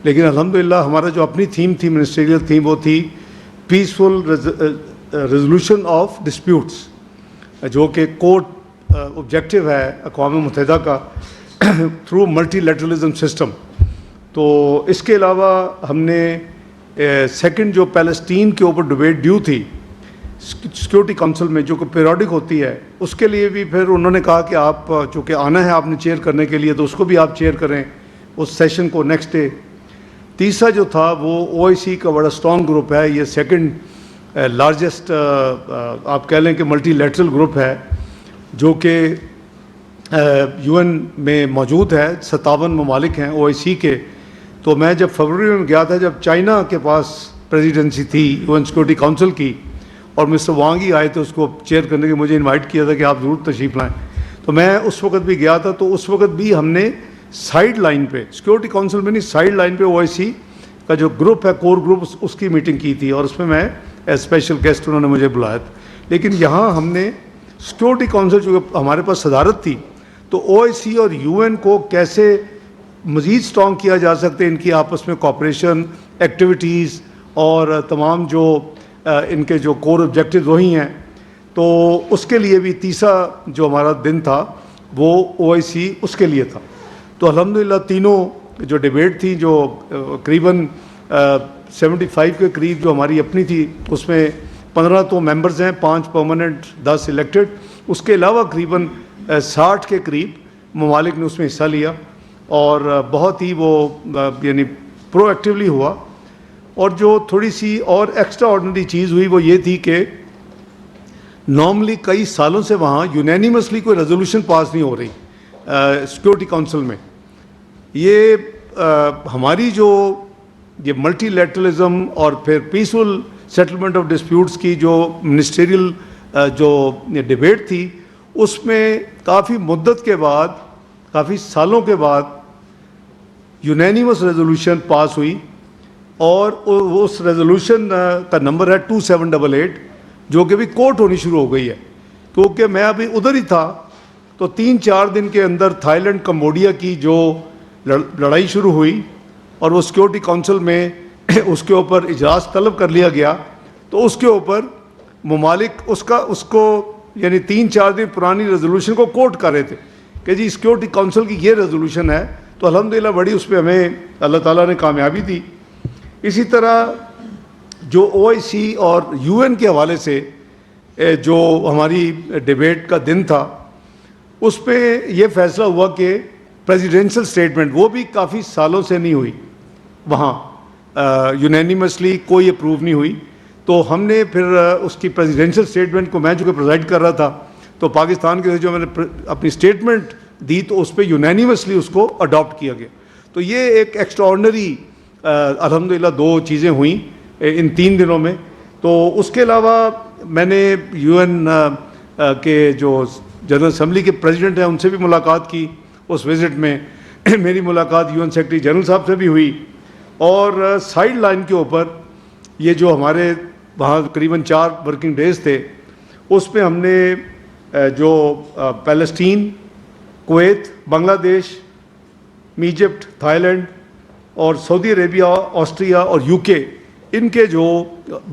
لیکن الحمدللہ ہمارا جو اپنی تھیم تھی، منسٹریل تھیم، وہ تھی پیسفل ریزولوشن آف ڈسپیوٹس، جو کہ کورٹ آبجیکٹو ہے اقوام متحدہ کا تھرو ملٹی لیٹرلزم سسٹم. تو اس کے علاوہ ہم نے سیکنڈ جو پیلسٹین کے اوپر ڈبیٹ ڈیو تھی سیکورٹی کونسل میں، جو کہ پیریوڈک ہوتی ہے، اس کے لیے بھی پھر انہوں نے کہا کہ آپ چونکہ آنا ہے آپ نے چیئر کرنے کے لیے، تو اس کو بھی آپ چیئر کریں اس سیشن کو نیکسٹ ڈے. تیسرا جو تھا وہ او آئی سی کا بڑا اسٹرانگ گروپ ہے، یہ سیکنڈ لارجسٹ آپ کہہ لیں کہ ملٹی لیٹرل گروپ ہے، جو کہ یو این میں موجود ہے. 57 ممالک ہیں او آئی سی کے. تو میں جب فروری میں گیا تھا، جب چائنا کے پاس پریزیڈنسی تھی یو این سیکورٹی کونسل کی، اور مسٹر وانگ ہی آئے تھے اس کو چیئر کرنے کے، مجھے انوائٹ کیا تھا کہ آپ ضرور تشریف لائیں. تو میں اس وقت بھی گیا تھا. تو اس وقت بھی ہم نے سائیڈ لائن پہ، سیکورٹی کونسل میں نہیں، سائیڈ لائن پہ او آئی سی کا جو گروپ ہے، کور گروپ، اس کی میٹنگ کی تھی، اور اس میں اسپیشل گیسٹ انہوں نے مجھے بلایا تھا. لیکن یہاں ہم نے سیکورٹی کونسل جو ہمارے پاس صدارت تھی، تو او آئی سی اور یو این کو کیسے مزید اسٹرانگ کیا جا سکتے، ان کی آپس میں کوآپریشن ایکٹیویٹیز اور تمام جو ان کے جو کور آبجیکٹیو وہی ہیں. تو اس کے لیے بھی تیسرا جو ہمارا دن تھا وہ او آئی سی اس کے لیے تھا. تو الحمدللہ تینوں جو ڈیبیٹ تھی، جو قریباً 75 کے قریب جو ہماری اپنی تھی، اس میں 15 تو ممبرز ہیں، 5 پرماننٹ، 10 الیکٹڈ. اس کے علاوہ قریباً 60 کے قریب ممالک نے اس میں حصہ لیا، اور بہت ہی وہ یعنی پرو ایکٹیولی ہوا. اور جو تھوڑی سی اور ایکسٹرا آرڈنری چیز ہوئی وہ یہ تھی کہ نارملی کئی سالوں سے وہاں یونینیمسلی کوئی ریزولوشن پاس نہیں ہو رہی سیکورٹی کونسل میں. یہ ہماری جو یہ ملٹی لیٹرلزم اور پھر پیسفل سیٹلمنٹ آف ڈسپیوٹس کی جو منسٹریل جو ڈیبیٹ تھی، اس میں کافی مدت کے بعد، کافی سالوں کے بعد یونینیمس ریزولوشن پاس ہوئی. اور اس ریزولوشن کا نمبر ہے 2788، جو کہ بھی کوٹ ہونی شروع ہو گئی ہے. کیونکہ میں ابھی ادھر ہی تھا، تو 3-4 دن کے اندر تھائی لینڈ کمبوڈیا کی جو لڑائی شروع ہوئی، اور وہ سیکورٹی کونسل میں اس کے اوپر اجلاس طلب کر لیا گیا. تو اس کے اوپر ممالک اس کو یعنی 3-4 دن پرانی ریزولوشن کو کوٹ کر رہے تھے کہ جی سیکورٹی کونسل کی یہ ریزولوشن ہے. تو الحمدللہ بڑی اس پہ ہمیں اللہ تعالیٰ نے کامیابی دی. اسی طرح جو او آئی سی اور یو این کے حوالے سے جو ہماری ڈیبیٹ کا دن تھا، اس پہ یہ فیصلہ ہوا کہ پریزیڈینشل سٹیٹمنٹ، وہ بھی کافی سالوں سے نہیں ہوئی وہاں، یونینیمسلی کوئی اپروو نہیں ہوئی. تو ہم نے پھر اس کی پریزیڈینشل سٹیٹمنٹ کو، میں جو کہ پریزائڈ کر رہا تھا، تو پاکستان کے جو میں نے اپنی سٹیٹمنٹ دی، تو اس پہ یونینیمسلی اس کو اڈاپٹ کیا گیا. تو یہ ایک ایکسٹرا آرڈنری الحمدللہ 2 چیزیں ہوئیں ان 3 دنوں میں. تو اس کے علاوہ میں نے یو این کے جو جنرل اسمبلی کے پریزیڈنٹ ہیں ان سے بھی ملاقات کی اس وزٹ میں. میری ملاقات یو این سیکرٹری جنرل صاحب سے بھی ہوئی. اور سائیڈ لائن کے اوپر یہ جو ہمارے وہاں تقریباً 4 ورکنگ ڈیز تھے، اس میں ہم نے جو پیلسٹین، کویت، بنگلہ دیش، ایجپٹ، تھائی لینڈ اور سعودی عربیہ، آسٹریا اور یو کے، ان کے جو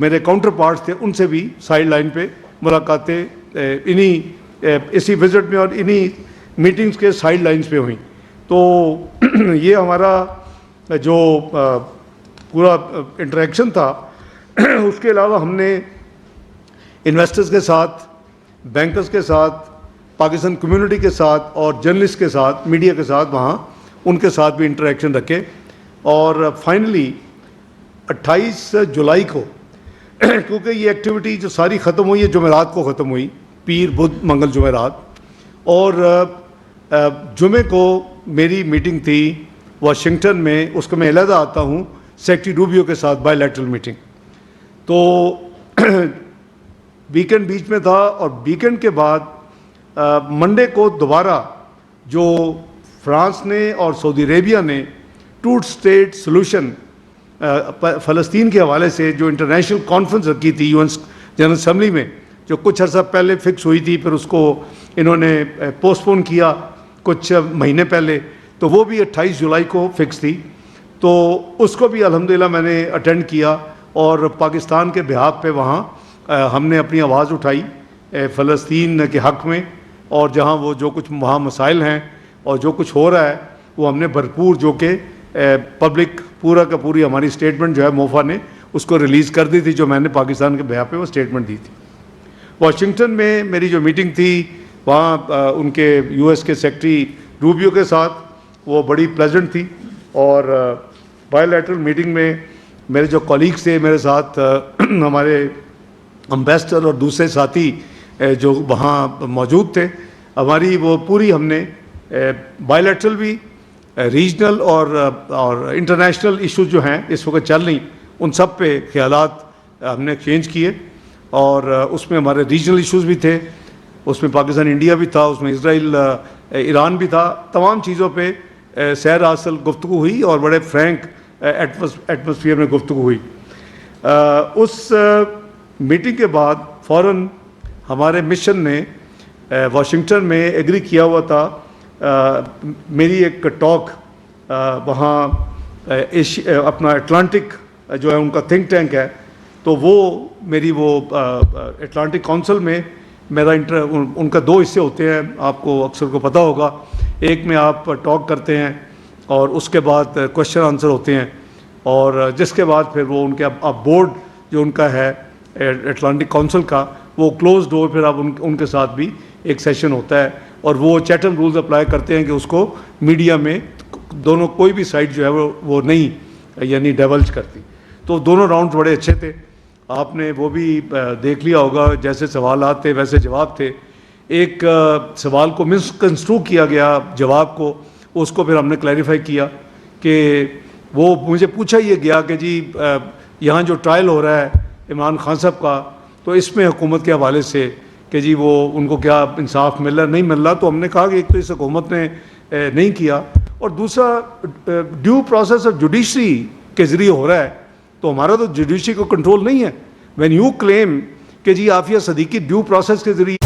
میرے کاؤنٹر پارٹس تھے ان سے بھی سائیڈ لائن پہ ملاقاتیں اسی وزٹ میں اور انہی میٹنگز کے سائیڈ لائنز پہ ہوئیں. تو یہ ہمارا جو پورا انٹریکشن تھا. اس کے علاوہ ہم نے انویسٹرز کے ساتھ، بینکرز کے ساتھ، پاکستان کمیونٹی کے ساتھ اور جرنلسٹ کے ساتھ، میڈیا کے ساتھ وہاں ان کے ساتھ بھی انٹریکشن رکھے. اور فائنلی 28 جولائی کو کیونکہ یہ ایکٹیویٹی جو ساری ختم ہوئی ہے، جمعرات کو ختم ہوئی، پیر، بدھ، منگل، جمعرات. اور جمعے کو میری میٹنگ تھی واشنگٹن میں، اس کو میں علیحدہ آتا ہوں سیکرٹری روبیو کے ساتھ، بائی لیٹرل میٹنگ. تو ویکنڈ بیچ میں تھا، اور ویکنڈ کے بعد منڈے کو دوبارہ جو فرانس نے اور سعودی عربیہ نے 2 اسٹیٹ سولوشن فلسطین کے حوالے سے جو انٹرنیشنل کانفرنس رکھی تھی یو این جنرل اسمبلی میں، جو کچھ عرصہ پہلے فکس ہوئی تھی، پھر اس کو انہوں نے پوسٹ پون کیا کچھ مہینے پہلے، تو وہ بھی 28 جولائی کو فکس تھی. تو اس کو بھی الحمدللہ میں نے اٹینڈ کیا اور پاکستان کے بہاف پہ وہاں ہم نے اپنی آواز اٹھائی فلسطین کے حق میں، اور جہاں وہ جو کچھ وہاں مسائل ہیں اور جو کچھ ہو رہا ہے وہ ہم نے بھرپور، جو کہ پبلک پورا کا پوری ہماری اسٹیٹمنٹ جو ہے موفا نے اس کو ریلیز کر دی تھی، جو میں نے پاکستان کے بہاف پہ وہ اسٹیٹمنٹ دی تھی۔ واشنگٹن میں میری جو میٹنگ تھی وہاں ان کے یو ایس کے سیکرٹری روبیو کے ساتھ، وہ بڑی پلیزنٹ تھی، اور بائی لیٹرل میٹنگ میں میرے جو کولیگس تھے میرے ساتھ، ہمارے امبیسڈر اور دوسرے ساتھی جو وہاں موجود تھے، ہماری وہ پوری ہم نے بائی لیٹرل بھی، ریجنل اور انٹرنیشنل ایشوز جو ہیں اس وقت چل رہی ان سب پہ خیالات ہم نے ایکسچینج کیے، اور اس میں ہمارے ریجنل ایشوز بھی تھے، اس میں پاکستان انڈیا بھی تھا، اس میں اسرائیل ایران بھی تھا، تمام چیزوں پہ سیر اصل گفتگو ہوئی اور بڑے فرینک ایٹماسفیئر میں گفتگو ہوئی۔ اس میٹنگ کے بعد فوراً ہمارے مشن نے واشنگٹن میں ایگری کیا ہوا تھا، میری ایک ٹاک وہاں اپنا اٹلانٹک جو ہے ان کا تھنک ٹینک ہے، تو وہ میری وہ اٹلانٹک کونسل میں میرا ان کا دو حصے ہوتے ہیں، آپ کو اکثر کو پتہ ہوگا، ایک میں آپ ٹاک کرتے ہیں اور اس کے بعد کوشچن آنسر ہوتے ہیں، اور جس کے بعد پھر وہ ان کے اب بورڈ جو ان کا ہے اٹلانٹک کونسل کا، وہ کلوز ڈور پھر اب ان کے ساتھ بھی ایک سیشن ہوتا ہے، اور وہ چیٹم رولز اپلائی کرتے ہیں کہ اس کو میڈیا میں دونوں کوئی بھی سائٹ جو ہے وہ نہیں یعنی ڈیولج کرتی۔ تو دونوں راؤنڈ بڑے اچھے تھے، آپ نے وہ بھی دیکھ لیا ہوگا، جیسے سوالات تھے ویسے جواب تھے۔ ایک سوال کو مسکنسٹرو کیا گیا جواب کو، اس کو پھر ہم نے کلیریفائی کیا کہ وہ مجھے پوچھا یہ گیا کہ جی یہاں جو ٹرائل ہو رہا ہے عمران خان صاحب کا، تو اس میں حکومت کے حوالے سے کہ جی وہ ان کو کیا انصاف مل رہا نہیں مل رہا، تو ہم نے کہا کہ ایک تو اس حکومت نے نہیں کیا، اور دوسرا ڈیو پروسیس آف جوڈیشری کے ذریعے ہو رہا ہے، تو ہمارا تو جوڈیشری کو کنٹرول نہیں ہے۔ وین یو کلیم کہ جی عافیہ صدیقی ڈیو پروسیس کے ذریعے